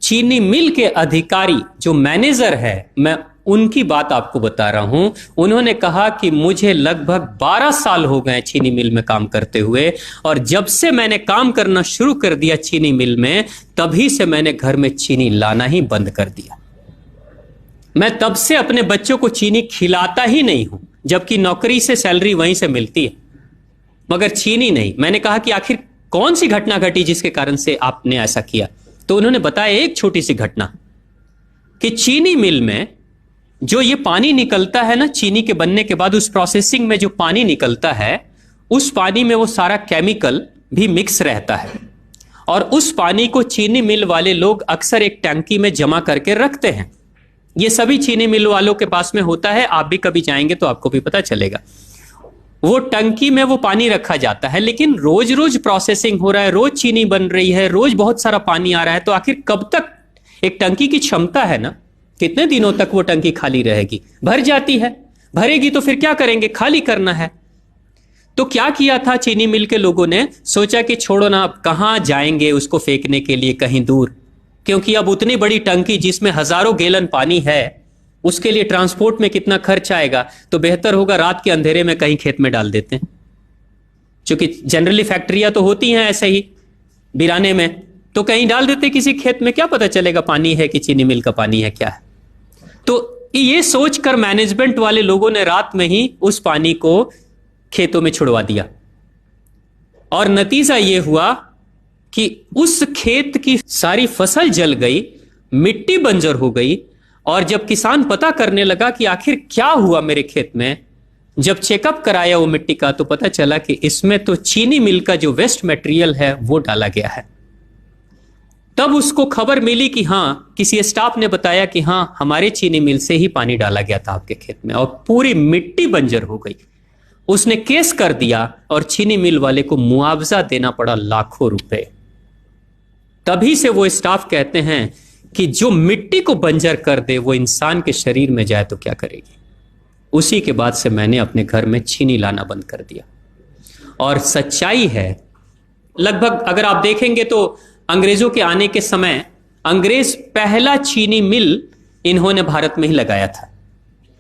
चीनी मिल के अधिकारी जो मैनेजर है, मैं उनकी बात आपको बता रहा हूं। उन्होंने कहा कि मुझे लगभग 12 साल हो गए चीनी मिल में काम करते हुए, और जब से मैंने काम करना शुरू कर दिया चीनी मिल में, तभी से मैंने घर में चीनी लाना ही बंद कर दिया। मैं तब से अपने बच्चों को चीनी खिलाता ही नहीं हूं, जबकि नौकरी से सैलरी वहीं से मिलती है, मगर चीनी नहीं। मैंने कहा कि आखिर कौन सी घटना घटी जिसके कारण से आपने ऐसा किया? तो उन्होंने बताया एक छोटी सी घटना, कि चीनी मिल में जो ये पानी निकलता है ना, चीनी के बनने के बाद उस प्रोसेसिंग में जो पानी निकलता है, उस पानी में वो सारा केमिकल भी मिक्स रहता है, और उस पानी को चीनी मिल वाले लोग अक्सर एक टंकी में जमा करके रखते हैं। ये सभी चीनी मिल वालों के पास में होता है, आप भी कभी जाएंगे तो आपको भी पता चलेगा। वो टंकी में वो पानी रखा जाता है, लेकिन रोज रोज प्रोसेसिंग हो रहा है, रोज चीनी बन रही है, रोज बहुत सारा पानी आ रहा है, तो आखिर कब तक? एक टंकी की क्षमता है ना, कितने दिनों तक वो टंकी खाली रहेगी? भर जाती है, भरेगी तो फिर क्या करेंगे? खाली करना है। तो क्या किया था चीनी मिल के लोगों ने? सोचा कि छोड़ो ना, अब कहां जाएंगे उसको फेंकने के लिए कहीं दूर, क्योंकि अब उतनी बड़ी टंकी जिसमें हजारों गैलन पानी है, उसके लिए ट्रांसपोर्ट में कितना खर्च आएगा, तो बेहतर होगा रात के अंधेरे में कहीं खेत में डाल देते हैं। क्योंकि जनरली फैक्ट्रियां तो होती हैं ऐसे ही बिराने में, तो कहीं डाल देते किसी खेत में, क्या पता चलेगा पानी है कि चीनी मिल का पानी है, क्या है। तो ये सोचकर मैनेजमेंट वाले लोगों ने रात में ही उस पानी को खेतों में छुड़वा दिया, और नतीजा यह हुआ कि उस खेत की सारी फसल जल गई, मिट्टी बंजर हो गई। और जब किसान पता करने लगा कि आखिर क्या हुआ मेरे खेत में, जब चेकअप कराया वो मिट्टी का, तो पता चला कि इसमें तो चीनी मिल का जो वेस्ट मटेरियल है वो डाला गया है। तब उसको खबर मिली कि हां, किसी स्टाफ ने बताया कि हां, हमारे चीनी मिल से ही पानी डाला गया था आपके खेत में, और पूरी मिट्टी बंजर हो गई। उसने केस कर दिया और चीनी मिल वाले को मुआवजा देना पड़ा लाखों रुपए। तभी से वो स्टाफ कहते हैं कि जो मिट्टी को बंजर कर दे वो इंसान के शरीर में जाए तो क्या करेगी। उसी के बाद से मैंने अपने घर में चीनी लाना बंद कर दिया। और सच्चाई है, लगभग अगर आप देखेंगे तो अंग्रेजों के आने के समय अंग्रेज पहला चीनी मिल इन्होंने भारत में ही लगाया था।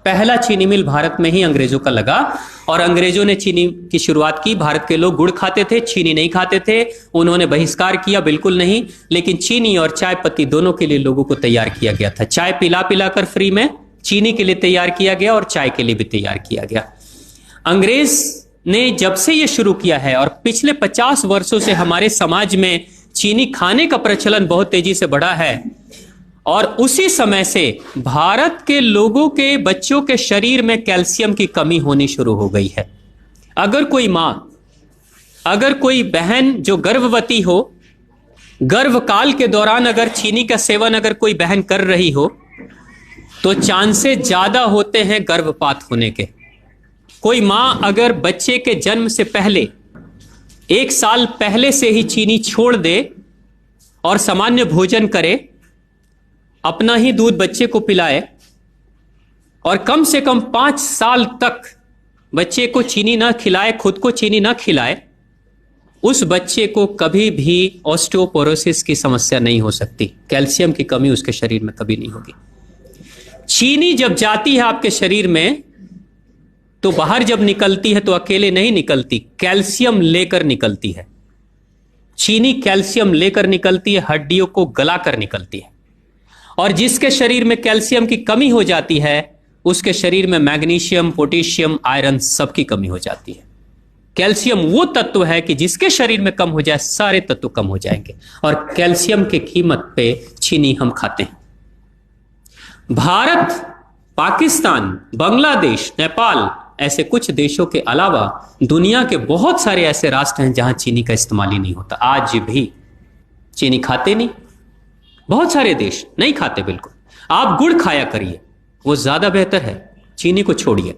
पहला चीनी मिल भारत में ही अंग्रेजों का लगा, और अंग्रेजों ने चीनी की शुरुआत की। भारत के लोग गुड़ खाते थे, चीनी नहीं खाते थे, उन्होंने बहिष्कार किया, बिल्कुल नहीं। लेकिन चीनी और चाय पत्ती दोनों के लिए लोगों को तैयार किया गया था। चाय पिला पिलाकर फ्री में, चीनी के लिए तैयार किया गया और चाय के लिए भी तैयार किया गया। अंग्रेज ने जब से यह शुरू किया है, और पिछले 50 वर्षों से हमारे समाज में चीनी खाने का प्रचलन बहुत तेजी से बढ़ा है, और उसी समय से भारत के लोगों के बच्चों के शरीर में कैल्शियम की कमी होनी शुरू हो गई है। अगर कोई मां, अगर कोई बहन जो गर्भवती हो, गर्भकाल के दौरान अगर चीनी का सेवन अगर कोई बहन कर रही हो, तो चांसेस ज्यादा होते हैं गर्भपात होने के। कोई मां अगर बच्चे के जन्म से पहले 1 साल पहले से ही चीनी छोड़ दे और सामान्य भोजन करे, अपना ही दूध बच्चे को पिलाए, और कम से कम 5 साल तक बच्चे को चीनी ना खिलाए, खुद को चीनी ना खिलाए, उस बच्चे को कभी भी ऑस्टियोपोरोसिस की समस्या नहीं हो सकती। कैल्शियम की कमी उसके शरीर में कभी नहीं होगी। चीनी जब जाती है आपके शरीर में, तो बाहर जब निकलती है तो अकेले नहीं निकलती, कैल्शियम लेकर निकलती है। चीनी कैल्शियम लेकर निकलती है, हड्डियों को गलाकर निकलती है। और जिसके शरीर में कैल्शियम की कमी हो जाती है, उसके शरीर में मैग्नीशियम, पोटेशियम, आयरन सबकी कमी हो जाती है। कैल्शियम वो तत्व है कि जिसके शरीर में कम हो जाए, सारे तत्व कम हो जाएंगे, और कैल्शियम की कीमत पे चीनी हम खाते हैं। भारत, पाकिस्तान, बांग्लादेश, नेपाल, ऐसे कुछ देशों के अलावा दुनिया के बहुत सारे ऐसे राष्ट्र हैं जहां चीनी का इस्तेमाल ही नहीं होता। आज भी चीनी खाते नहीं, बहुत सारे देश नहीं खाते बिल्कुल। आप गुड़ खाया करिए, वो ज्यादा बेहतर है, चीनी को छोड़िए।